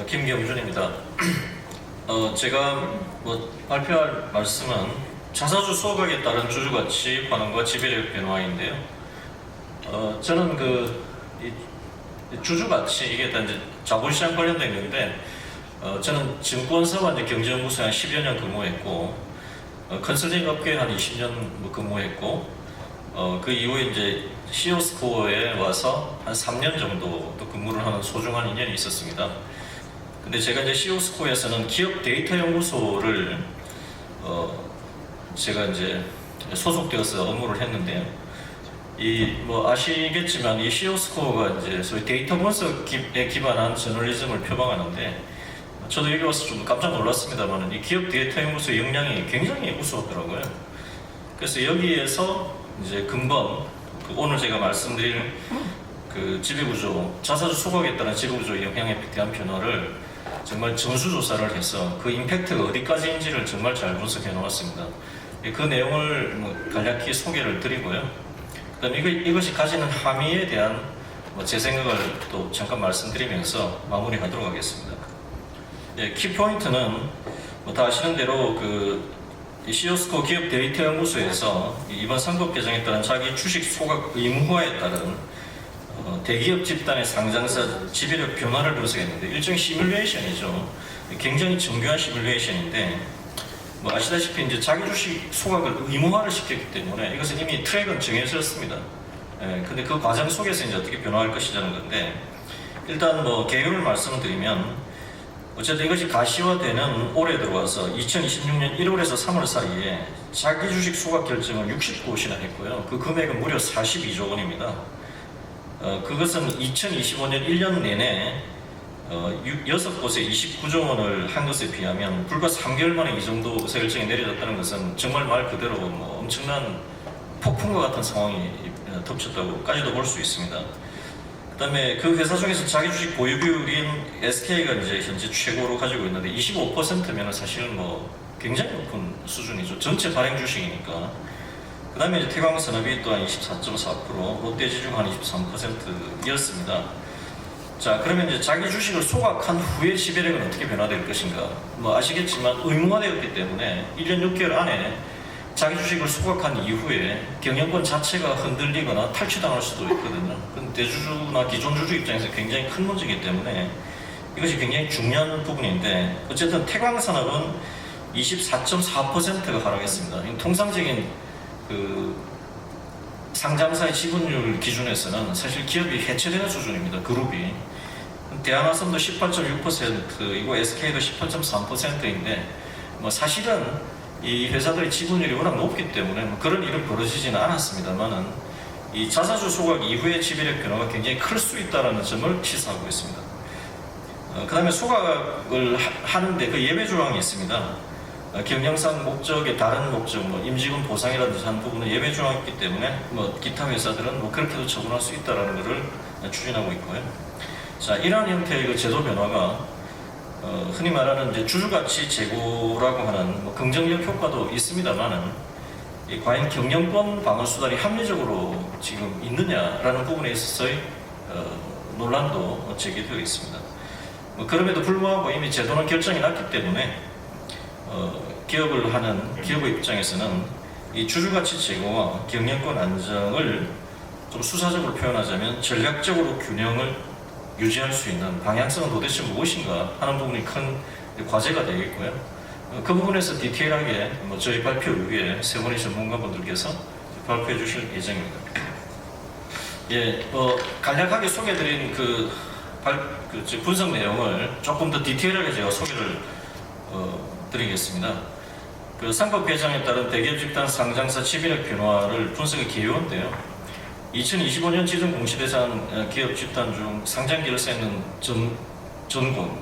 김경준입니다. 제가 발표할 말씀은 자사주 소각에 따른 주주가치 반응과 지배력 변화인데요. 저는 이 주주가치, 이게 다 이제 자본시장 관련된 건데, 저는 증권사와 이제 경제연구소에 한 10여 년 근무했고, 컨설팅 업계에 한 20년 근무했고, 그 이후에 이제 시오스코어에 와서 한 3년 정도 또 근무를 하는 소중한 인연이 있었습니다. 근데 제가 이제 시오스코어에서는 기업 데이터 연구소를 제가 이제 소속되어서 업무를 했는데요. 아시겠지만 이 시오스코어가 이제 소위 데이터 분석에 기반한 저널리즘을 표방하는데, 저도 여기 와서 좀 깜짝 놀랐습니다만 이 기업 데이터 연구소의 역량이 굉장히 우수하더라고요. 그래서 여기에서 이제 근본 오늘 제가 말씀드릴 그 지배구조, 자사주 소각에 따른 지배구조 영향에 대한 변화를 정말 전수조사를 해서 그 임팩트가 어디까지인지를 정말 잘 분석해 놓았습니다. 그 내용을 간략히 소개를 드리고요. 그다음 이것이 가지는 함의에 대한 제 생각을 또 잠깐 말씀드리면서 마무리하도록 하겠습니다. 키포인트는 다 아시는 대로 이 시오스코 기업 데이터 연구소에서 이번 선법 개정에 따른 자기 주식 소각 의무화에 따른 대기업 집단의 상장사 지배력 변화를 분석했는데, 일종의 시뮬레이션이죠. 굉장히 정교한 시뮬레이션인데, 아시다시피 이제 자기 주식 소각을 의무화를 시켰기 때문에 이것은 이미 트랙은 정해졌습니다. 근데 그 과정 속에서 이제 어떻게 변화할 것이라는 건데, 일단 개요를 말씀드리면, 어쨌든 이것이 가시화되는 올해 들어와서 2026년 1월에서 3월 사이에 자기 주식 소각 결정을 69곳이나 했고요. 그 금액은 무려 42조 원입니다. 그것은 2025년 1년 내내 6곳에 29조 원을 한 것에 비하면 불과 3개월 만에 이 정도 의사결정이 내려졌다는 것은 정말 말 그대로 엄청난 폭풍과 같은 상황이 덮쳤다고까지도 볼 수 있습니다. 그 다음에 그 회사 중에서 자기 주식 보유 비율인 SK가 이제 현재 최고로 가지고 있는데 25%면은 사실은 굉장히 높은 수준이죠. 전체 발행 주식이니까. 그 다음에 이제 태광산업이 또한 24.4%, 롯데지중 한 23%였습니다. 자, 그러면 이제 자기 주식을 소각한 후에 지배력은 어떻게 변화될 것인가? 아시겠지만 의무화되었기 때문에 1년 6개월 안에 자기 주식을 소각한 이후에 경영권 자체가 흔들리거나 탈취당할 수도 있거든요. 그건 대주주나 기존 주주 입장에서 굉장히 큰 문제이기 때문에 이것이 굉장히 중요한 부분인데, 어쨌든 태광산업은 24.4%가 하락했습니다. 통상적인 상장사의 지분율 기준에서는 사실 기업이 해체되는 수준입니다. 그룹이. 대한화성도 18.6%이고 SK도 18.3%인데 사실은 이 회사들의 지분율이 워낙 높기 때문에 그런 일은 벌어지지는 않았습니다만은 이 자사주 소각 이후의 지배력 변화가 굉장히 클 수 있다는 점을 시사하고 있습니다. 그 다음에 소각을 하는데 그 예외 조항이 있습니다. 경영상 목적의 다른 목적, 임직원 보상이라든지 한 부분은 예외 조항이 있기 때문에 기타 회사들은 그렇게도 처분할 수 있다는 것을 추진하고 있고요. 자, 이러한 형태의 제도 변화가 흔히 말하는 이제 주주가치 제고라고 하는 긍정적 효과도 있습니다만은 과연 경영권 방어 수단이 합리적으로 지금 있느냐라는 부분에 있어서의 논란도 제기되어 있습니다. 그럼에도 불구하고 이미 제도는 결정이 났기 때문에 기업을 하는 기업의 입장에서는 이 주주가치 제고와 경영권 안정을 좀 수사적으로 표현하자면 전략적으로 균형을 유지할 수 있는 방향성은 도대체 무엇인가 하는 부분이 큰 과제가 되겠고요. 그 부분에서 디테일하게 저희 발표 이후에 세 분의 전문가분들께서 발표해 주실 예정입니다. 간략하게 소개해드린 분석 내용을 조금 더 디테일하게 제가 소개를 드리겠습니다. 상법 개정에 따른 대기업 집단 상장사 지배력 변화를 분석의 개요인데요. 2025년 지정 공시대상 기업 집단 중 상장 기록세 있는 전군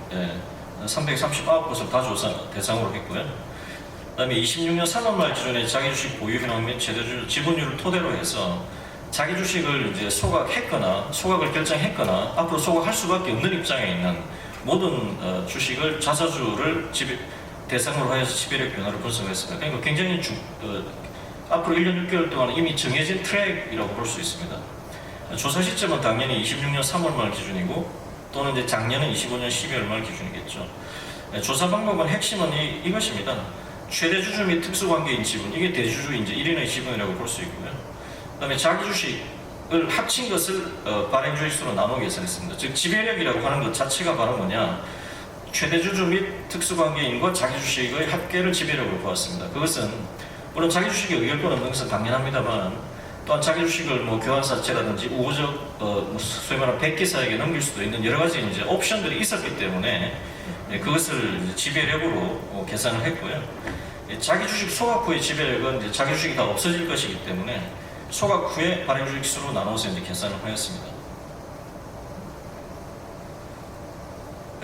339곳을 다 조사 대상으로 했고요. 그 다음에 26년 3월 말 기준에 자기 주식 보유 현황 및 최대주주 지분율을 토대로 해서 자기 주식을 이제 소각을 결정했거나 앞으로 소각할 수밖에 없는 입장에 있는 모든 주식을 자사주를 대상으로 하여서 지배력 변화를 분석했습니다. 그러니까 굉장히 앞으로 1년 6개월 동안 이미 정해진 트랙이라고 볼 수 있습니다. 조사 시점은 당연히 26년 3월 말 기준이고 또는 이제 작년은 25년 12월 말 기준이겠죠. 조사 방법은 핵심은 이것입니다. 최대 주주 및 특수관계인 지분, 이게 대주주 이제 1인의 지분이라고 볼 수 있고요. 그다음에 자기 주식을 합친 것을 발행 주식수로 나누어 계산했습니다. 즉 지배력이라고 하는 것 자체가 바로 뭐냐? 최대 주주 및 특수관계인과 자기 주식의 합계를 지배력으로 보았습니다. 그것은 물론 자기 주식에 의결권 없는 것은 당연합니다만, 또한 자기 주식을 뭐 교환사채라든지 우호적 소위 말하는 100기사에게 넘길 수도 있는 여러 가지 이제 옵션들이 있었기 때문에 그것을 이제 지배력으로 계산을 했고요. 자기 주식 소각 후의 지배력은 이제 자기 주식이 다 없어질 것이기 때문에 소각 후에 발행 주식 수로 나눠서 이제 계산을 하였습니다.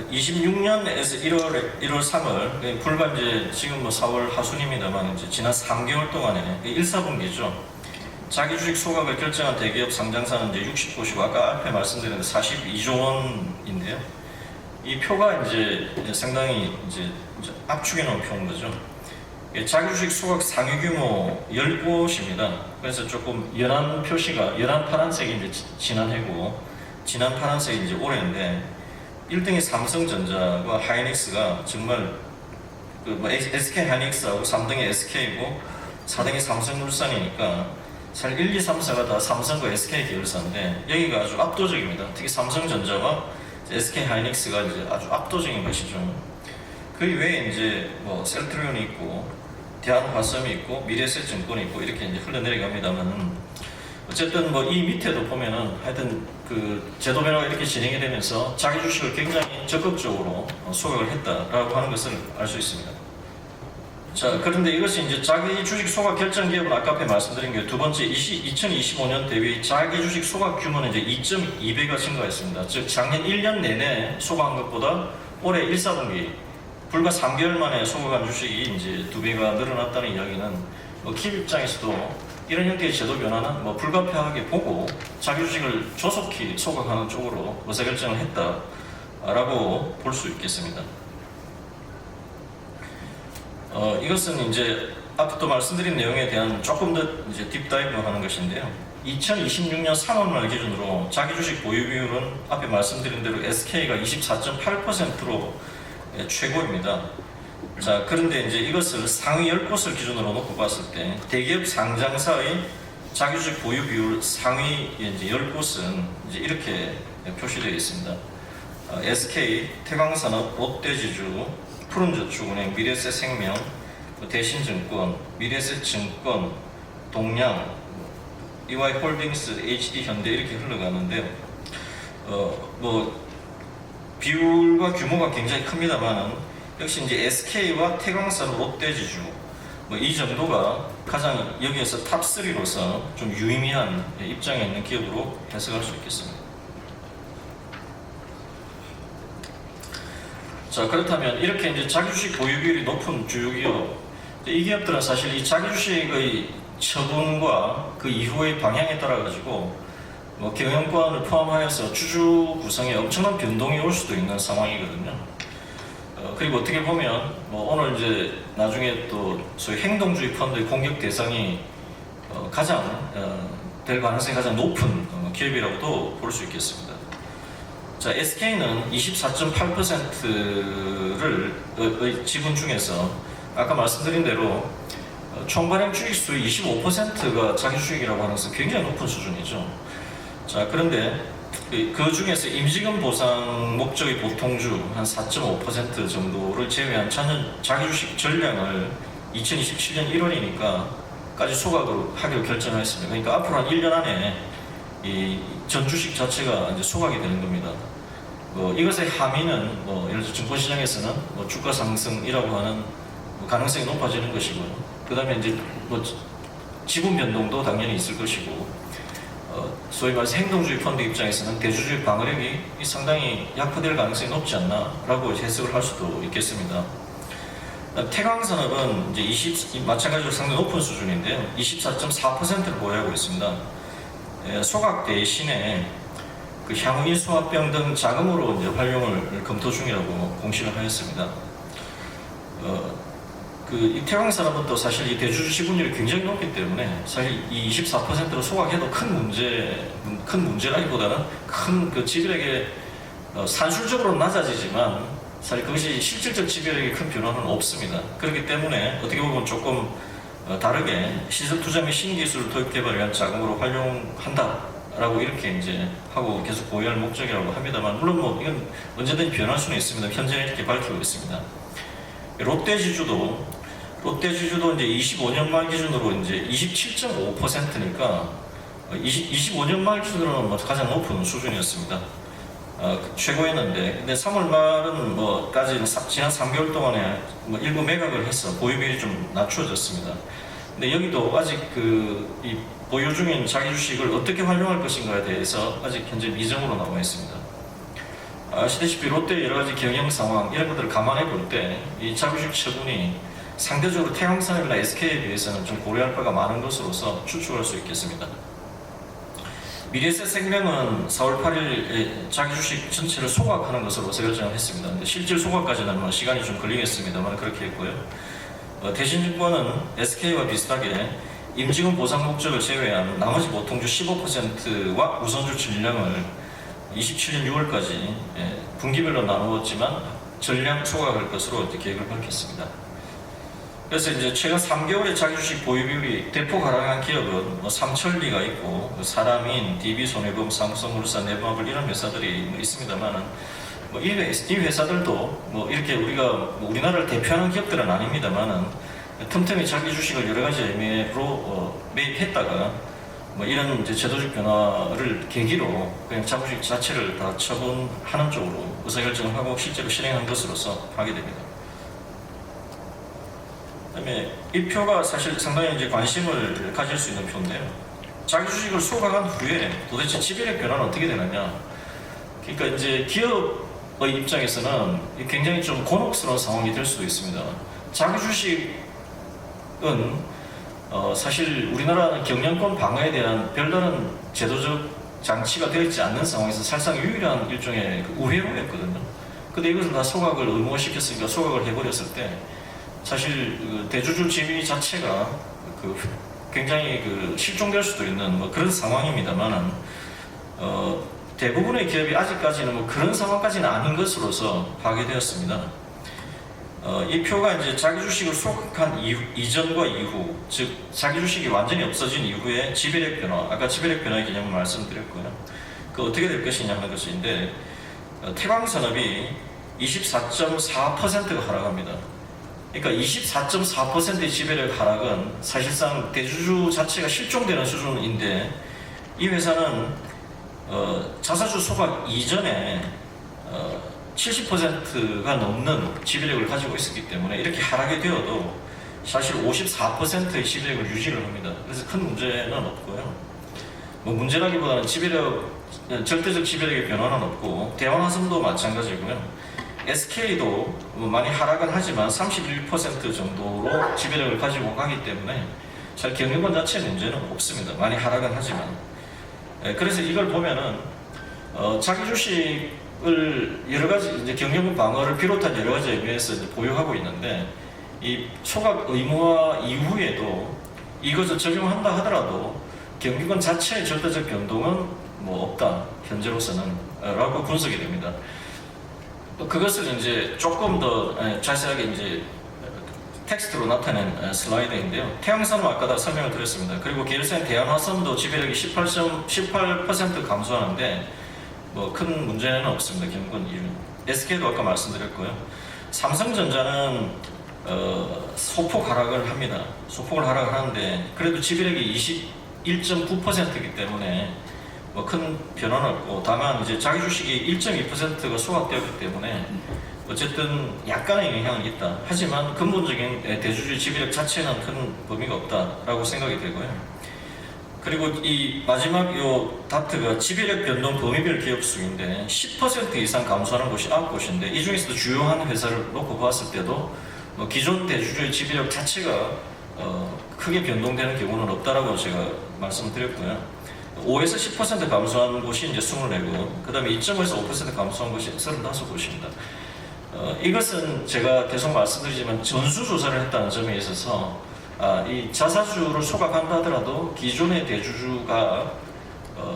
26년에서 1월 3월, 불과 이제 지금 뭐 4월 하순입니다만 이제 지난 3개월 동안에 1사분기죠. 자기 주식 소각을 결정한 대기업 상장사는 이제 60곳이고 아까 앞에 말씀드린 42조 원인데요. 이 표가 이제 상당히 이제 압축해 놓은 표인 거죠. 자기 주식 소각 상위 규모 10곳입니다. 그래서 조금 연한 표시가, 연한 파란색이 이제 지난 해고, 진한 파란색이 이제 올해인데, 1등이 삼성전자와 하이닉스가 정말 뭐 SK 하이닉스하고 3등이 SK고 4등이 삼성물산이니까 사실 1, 2, 3, 4가 다 삼성과 SK 계열사인데 여기가 아주 압도적입니다. 특히 삼성전자와 SK 하이닉스가 이제 아주 압도적인 것이죠. 그 외에 이제 뭐 셀트리온이 있고 대한화섬이 있고 미래에셋증권이 있고 이렇게 이제 흘러내려갑니다만 어쨌든 뭐 이 밑에도 보면은 하여튼 그 제도 변화가 이렇게 진행이 되면서 자기 주식을 굉장히 적극적으로 소각을 했다라고 하는 것을 알 수 있습니다. 자, 그런데 이것이 이제 자기 주식 소각 결정 기업은 아까 앞에 말씀드린 게 두 번째 2025년 대비 자기 주식 소각 규모는 이제 2.2배가 증가했습니다. 즉 작년 1년 내내 소각한 것보다 올해 1사분기 불과 3개월 만에 소각한 주식이 이제 2배가 늘어났다는 이야기는 뭐 기업 입장에서도 이런 형태의 제도 변화는 뭐 불가피하게 보고 자기 주식을 조속히 소각하는 쪽으로 의사결정을 했다라고 볼 수 있겠습니다. 이것은 이제 앞서 말씀드린 내용에 대한 조금 더 이제 딥다이브 하는 것인데요. 2026년 3월 말 기준으로 자기 주식 보유 비율은 앞에 말씀드린 대로 SK가 24.8%로 최고입니다. 자, 그런데 이제 이것을 상위 10곳을 기준으로 놓고 봤을 때 대기업 상장사의 자기주식 보유 비율 상위 이제 10곳은 이제 이렇게 표시되어 있습니다. SK, 태광산업, 롯데지주, 푸른저축은행, 미래에셋생명, 대신증권, 미래에셋증권, 동양, EY홀딩스, HD현대 이렇게 흘러가는데요. 뭐 비율과 규모가 굉장히 큽니다만은 역시 이제 SK와 태광산업, 롯데지주 뭐 이 정도가 가장 여기에서 탑3로서 좀 유의미한 입장에 있는 기업으로 해석할 수 있겠습니다. 자, 그렇다면 이렇게 이제 자기 주식 보유 비율이 높은 주요 기업, 이 기업들은 사실 이 자기 주식의 처분과 그 이후의 방향에 따라 가지고 뭐 경영권을 포함하여서 주주 구성에 엄청난 변동이 올 수도 있는 상황이거든요. 그리고 어떻게 보면 뭐 오늘 이제 나중에 또 소위 행동주의 펀드의 공격 대상이 가장 될 가능성이 가장 높은 기업이라고도 볼 수 있겠습니다. 자, SK는 24.8%의 지분 중에서 아까 말씀드린 대로 총발행 주식수의 25%가 자기 주식이라고 하는 것은 굉장히 높은 수준이죠. 자, 그런데 그 중에서 임직원 보상 목적의 보통주 한 4.5% 정도를 제외한 자기 주식 전량을 2027년 1월이니까까지 소각을 하기로 결정했습니다. 그러니까 앞으로 한 1년 안에 이 전 주식 자체가 이제 소각이 되는 겁니다. 이것의 함의는 예를 들어 증권시장에서는 주가 상승이라고 하는 가능성이 높아지는 것이고요. 그 다음에 이제 지분 변동도 당연히 있을 것이고, 소위 말해서 행동주의 펀드 입장에서는 대주주의 방어력이 상당히 약화될 가능성이 높지 않나라고 해석을 할 수도 있겠습니다. 태광산업은 이제 마찬가지로 상당히 높은 수준인데요. 24.4%를 보유하고 있습니다. 소각 대신에 그 향후 인수합병 등 자금으로 이제 활용을 검토 중이라고 공시를 하였습니다. 이 태광산업은 또 사실 이 대주주 지분율이 굉장히 높기 때문에 사실 이 24%로 소각해도 큰 문제라기보다는 큰 그 지들에게 산술적으로 낮아지지만 사실 그것이 실질적 지배력에 큰 변화는 없습니다. 그렇기 때문에 어떻게 보면 조금 다르게 시설 투자 및 신기술 도입 개발을 위한 자금으로 활용한다라고 이렇게 이제 하고 계속 보유할 목적이라고 합니다만, 물론 뭐 이건 언제든지 변할 수는 있습니다. 현재는 이렇게 밝히고 있습니다. 롯데지주도 이제 25년 말 기준으로 이제 27.5%니까 25년 말 기준으로는 뭐 가장 높은 수준이었습니다. 최고였는데, 근데 3월 말은 뭐까지 지난 3개월 동안에 뭐 일부 매각을 해서 보유 비율이 좀 낮춰졌습니다. 근데 여기도 아직 이 보유 중인 자기 주식을 어떻게 활용할 것인가에 대해서 아직 현재 미정으로 나와 있습니다. 아시다시피 롯데 여러 가지 경영 상황 이런 것들을 감안해 볼 때 이 자기 주식 처분이 상대적으로 태양산업이나 SK에 비해서는 좀 고려할 바가 많은 것으로서 추측할 수 있겠습니다. 미래에셋생명은 4월 8일 자기 주식 전체를 소각하는 것으로 결정을 했습니다. 근데 실질 소각까지는 뭐 시간이 좀 걸리겠습니다만 그렇게 했고요. 대신증권은 SK와 비슷하게 임직원 보상 목적을 제외한 나머지 보통주 15%와 우선주 전량을 27년 6월까지 분기별로 나누었지만 전량 소각할 것으로 계획을 밝혔습니다. 그래서 이제 최근 3개월의 자기 주식 보유 비율이 대폭 하락한 기업은 삼천리가 있고 사람인, DB손해보험, 삼성물산, 네버마블 이런 회사들이 있습니다만은 이 회사들도 이렇게 우리나라를 대표하는 기업들은 아닙니다만은 틈틈이 자기 주식을 여러 가지 의미로 매입했다가 이런 이제 제도적 변화를 계기로 그냥 자기 주식 자체를 다 처분하는 쪽으로 의사결정을 하고 실제로 실행한 것으로서 하게 됩니다. 그다음에 이 표가 사실 상당히 이제 관심을 가질 수 있는 표인데요. 자기 주식을 소각한 후에 도대체 지배력 변화는 어떻게 되느냐? 그러니까 이제 기업의 입장에서는 굉장히 좀 곤혹스러운 상황이 될 수도 있습니다. 자기 주식은 사실 우리나라는 경영권 방어에 대한 별다른 제도적 장치가 되어 있지 않는 상황에서 사실상 유일한 일종의 우회로였거든요. 근데 이것을 다 소각을 의무화시켰으니까 소각을 해버렸을 때 사실 대주주 지위 자체가 굉장히 실종될 수도 있는 그런 상황입니다만은 대부분의 기업이 아직까지는 그런 상황까지는 아닌 것으로서 파악되었습니다. 이 표가 이제 자기 주식을 소각한 이전과 이후, 즉 자기 주식이 완전히 없어진 이후에 지배력 변화, 아까 지배력 변화의 개념을 말씀드렸고요. 어떻게 될 것이냐 하는 것인데, 태광산업이 24.4%가 하락합니다. 그러니까 24.4%의 지배력 하락은 사실상 대주주 자체가 실종되는 수준인데, 이 회사는 자사주 소각 이전에 70%가 넘는 지배력을 가지고 있었기 때문에 이렇게 하락이 되어도 사실 54%의 지배력을 유지를 합니다. 그래서 큰 문제는 없고요. 문제라기보다는 절대적 지배력의 변화는 없고, 대왕화성도 마찬가지고요. SK도 많이 하락은 하지만 31% 정도로 지배력을 가지고 가기 때문에 잘 경영권 자체의 문제는 없습니다. 많이 하락은 하지만. 그래서 이걸 보면은 자기 주식을 여러 가지 이제 경영권 방어를 비롯한 여러 가지 의미에서 이제 보유하고 있는데, 이 소각 의무화 이후에도 이것을 적용한다 하더라도 경영권 자체의 절대적 변동은 없다, 현재로서는 라고 분석이 됩니다. 또 그것을 이제 조금 더 자세하게 이제 텍스트로 나타낸 슬라이드인데요. 태양산업 아까 설명을 드렸습니다. 그리고 계열사인 대한화성도 지배력이 18% 감소하는데 큰 문제는 없습니다. 경영권 이유. SK도 아까 말씀드렸고요. 삼성전자는 소폭 하락을 합니다. 소폭을 하락을 하는데 그래도 지배력이 21.9%이기 때문에 큰 변화는 없고, 다만 이제 자기 주식이 1.2%가 소각되었기 때문에 어쨌든 약간의 영향은 있다. 하지만 근본적인 대주주의 지배력 자체는 큰 범위가 없다라고 생각이 되고요. 그리고 이 마지막 요 다트가 지배력 변동 범위별 기업 수인데 10% 이상 감소하는 곳이 9곳인데, 이 중에서도 주요한 회사를 놓고 봤을 때도 기존 대주주의 지배력 자체가 크게 변동되는 경우는 없다라고 제가 말씀드렸고요. 5에서 10% 감소한 곳이 이제 24곳, 그 다음에 2.5에서 5% 감소한 곳이 35곳입니다. 이것은 제가 계속 말씀드리지만 전수조사를 했다는 점에 있어서 이 자사주를 소각한다 하더라도 기존의 대주주가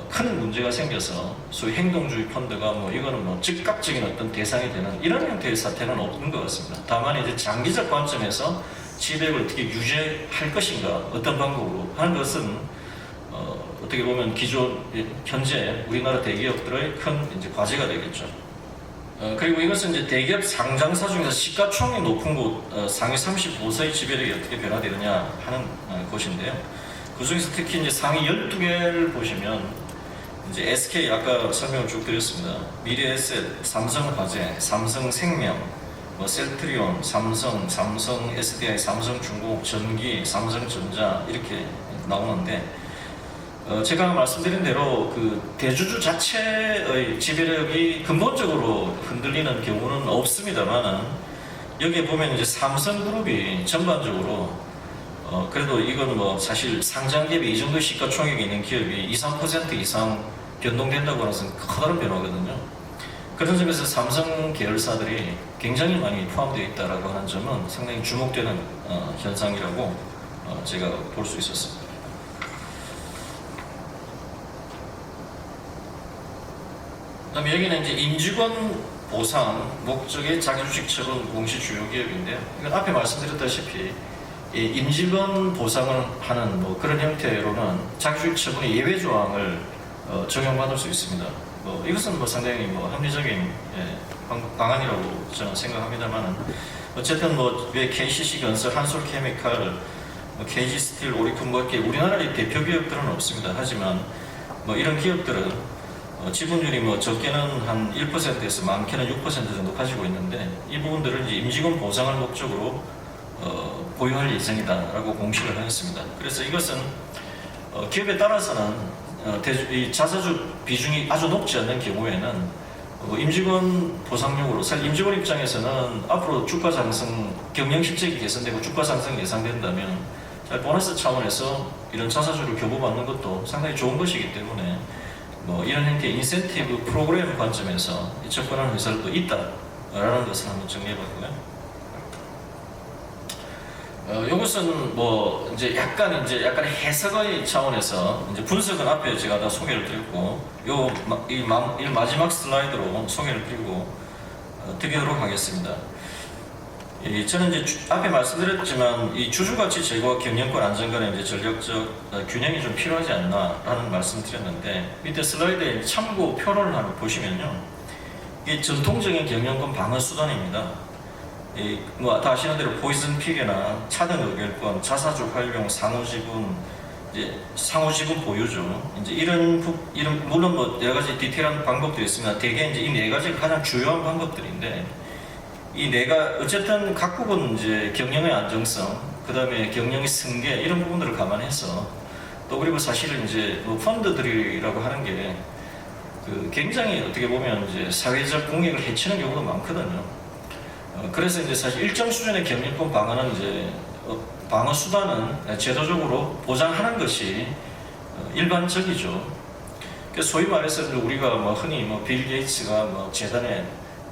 큰 문제가 생겨서 소위 행동주의 펀드가 뭐 이거는 뭐 즉각적인 어떤 대상이 되는 이런 형태의 사태는 없는 것 같습니다. 다만 이제 장기적 관점에서 지배력을 어떻게 유지할 것인가, 어떤 방법으로 하는 것은 어떻게 보면 기존 현재 우리나라 대기업들의 큰 이제 과제가 되겠죠. 그리고 이것은 이제 대기업 상장사 중에서 시가총액이 높은 곳 상위 35서의 지배력이 어떻게 변화되느냐 하는 곳인데요. 그 중에서 특히 이제 상위 12개를 보시면 이제 SK 아까 설명을 쭉 드렸습니다. 미래에셋, 삼성화재, 삼성생명, 뭐 셀트리온, 삼성, 삼성 SDI, 삼성중공업, 전기, 삼성전자 이렇게 나오는데 제가 말씀드린 대로 그 대주주 자체의 지배력이 근본적으로 흔들리는 경우는 없습니다만은 여기에 보면 이제 삼성그룹이 전반적으로 그래도 이건 뭐 사실 상장기업이 이 정도 시가총액이 있는 기업이 2~3% 이상 변동된다고 하는 것은 커다란 변화거든요. 그런 점에서 삼성 계열사들이 굉장히 많이 포함되어 있다고 하는 점은 상당히 주목되는 현상이라고 제가 볼 수 있었습니다. 그다음에 여기는 이제 임직원 보상 목적의 자기주식 처분 공시 주요 기업인데요. 이건 앞에 말씀드렸다시피 이 임직원 보상을 하는 뭐 그런 형태로는 자기주식 처분의 예외 조항을 적용받을 수 있습니다. 뭐 이것은 뭐 상당히 뭐 합리적인 방안이라고 저는 생각합니다만은 어쨌든 뭐 왜 KCC 건설, 한솔케미칼, 뭐 KG스틸, 오리콘 뭐 이렇게 우리나라의 대표 기업들은 없습니다. 하지만 뭐 이런 기업들은 지분율이 뭐 적게는 한 1%에서 많게는 6% 정도 가지고 있는데 이 부분들을 이제 임직원 보상을 목적으로 보유할 예정이다라고 공시를 하였습니다. 그래서 이것은 기업에 따라서는 이 자사주 비중이 아주 높지 않는 경우에는 임직원 보상용으로 사실 임직원 입장에서는 앞으로 주가 상승, 경영 실적이 개선되고 주가 상승이 예상된다면 보너스 차원에서 이런 자사주를 교부받는 것도 상당히 좋은 것이기 때문에 뭐 이런 형태의 인센티브 프로그램 관점에서 접근하는 회사들도 있다라는 것을 한번 정리해봤고요. 이것은 뭐 이제 약간의 해석의 차원에서 이제 분석은 앞에 제가 다 소개를 드렸고 이 마지막 슬라이드로 소개를 드리고 드리도록 하겠습니다. 저는 이제 앞에 말씀드렸지만 이 주주가치 제고와 경영권 안정간의 이제 전략적 균형이 좀 필요하지 않나라는 말씀드렸는데 밑에 슬라이드에 참고표를 하나 보시면요, 이 전통적인 경영권 방어 수단입니다. 뭐 다 아시는 대로 포이즌 픽이나 차등 의결권, 자사주 활용, 상호지분, 이제 상호지분 보유죠. 이제 이런 물론 뭐 여러 가지 디테일한 방법도 있습니다. 대개 이제 이 네 가지가 가장 주요한 방법들인데. 이 내가 어쨌든 각국은 이제 경영의 안정성, 그 다음에 경영의 승계 이런 부분들을 감안해서 또 그리고 사실은 이제 뭐 펀드들이라고 하는 게 그 굉장히 어떻게 보면 이제 사회적 공익을 해치는 경우도 많거든요. 그래서 이제 사실 일정 수준의 경영권 방어는 이제 방어 수단은 제도적으로 보장하는 것이 일반적이죠. 그래서 소위 말해서 우리가 뭐 흔히 뭐 빌 게이츠가 뭐 재단에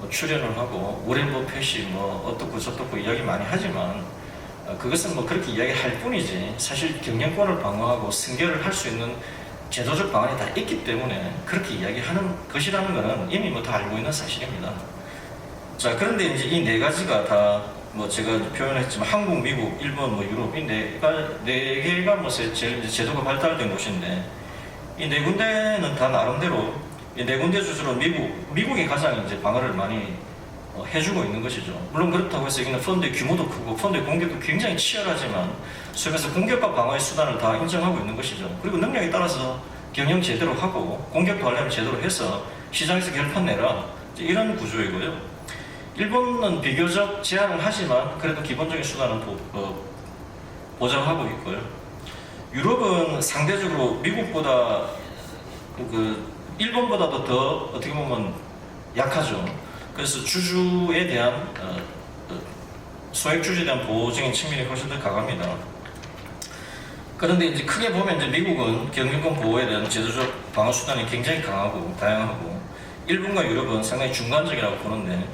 출연을 하고 오렌 버핏이 뭐 어떻고 저떻고 이야기 많이 하지만 그것은 뭐 그렇게 이야기할 뿐이지 사실 경영권을 방어하고 승계를 할 수 있는 제도적 방안이 다 있기 때문에 그렇게 이야기하는 것이라는 것은 이미 뭐 다 알고 있는 사실입니다. 자, 그런데 이제 이 네 가지가 다 뭐 제가 표현했지만 한국, 미국, 일본, 뭐 유럽 이 네 개가 뭐 제일 이제 제도가 발달된 곳인데 이 네 군데는 다 나름대로 이 네 군데 주주로 미국이 가장 이제 방어를 많이 해주고 있는 것이죠. 물론 그렇다고 해서 여기는 펀드의 규모도 크고 펀드의 공격도 굉장히 치열하지만 소위에서 공격과 방어의 수단을 다 인정하고 있는 것이죠. 그리고 능력에 따라서 경영 제대로 하고 공격도 하려면 제대로 해서 시장에서 결판 내라 이런 구조이고요. 일본은 비교적 제한을 하지만 그래도 기본적인 수단은 보장하고 있고요. 유럽은 상대적으로 미국보다 일본보다도 더 어떻게 보면 약하죠. 그래서 주주에 대한 소액 주주에 대한 보호적인 측면이 훨씬 더 강합니다. 그런데 이제 크게 보면 이제 미국은 경영권 보호에 대한 제도적 방어 수단이 굉장히 강하고 다양하고 일본과 유럽은 상당히 중간적이라고 보는데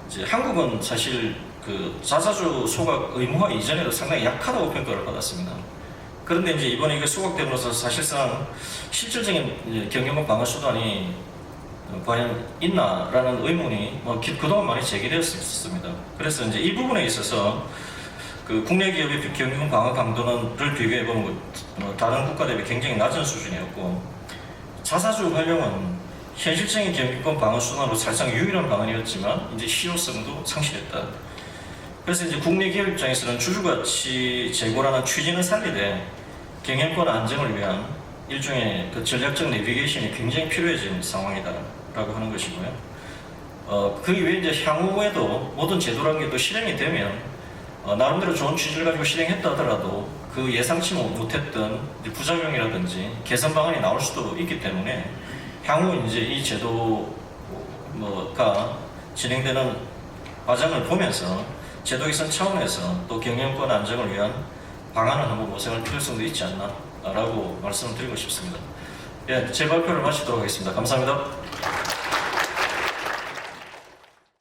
이제 한국은 사실 그 자사주 소각 의무화 이전에도 상당히 약하다고 평가를 받았습니다. 그런데 이제 이번에 이게 소각됨으로써 사실상 실질적인 이제 경영권 방어 수단이 과연 있나라는 의문이 그동안 많이 제기되었습니다. 그래서 이제 이 부분에 있어서 그 국내 기업의 경영 방어 강도를 비교해 보면 다른 국가 대비 굉장히 낮은 수준이었고, 자사주 활용은 현실적인 경영권 방어 수단으로 사실상 유일한 방안이었지만 이제 실효성도 상실했다. 그래서 이제 국내 기업 입장에서는 주주가치 제고라는 취지는 살리되 경영권 안정을 위한 일종의 그 전략적 내비게이션이 굉장히 필요해진 상황이다라고 하는 것이고요. 그 이외에 이제 향후에도 모든 제도라는 게 또 실행이 되면 나름대로 좋은 취지를 가지고 실행했다 하더라도 그 예상치 못했던 부작용이라든지 개선 방안이 나올 수도 있기 때문에 향후 이제 이 제도가 진행되는 과정을 보면서 제도 개선 차원에서 또 경영권 안정을 위한 방안을 한번 모색할 필요성도 있지 않나라고 말씀을 드리고 싶습니다. 예, 제 발표를 마치도록 하겠습니다. 감사합니다.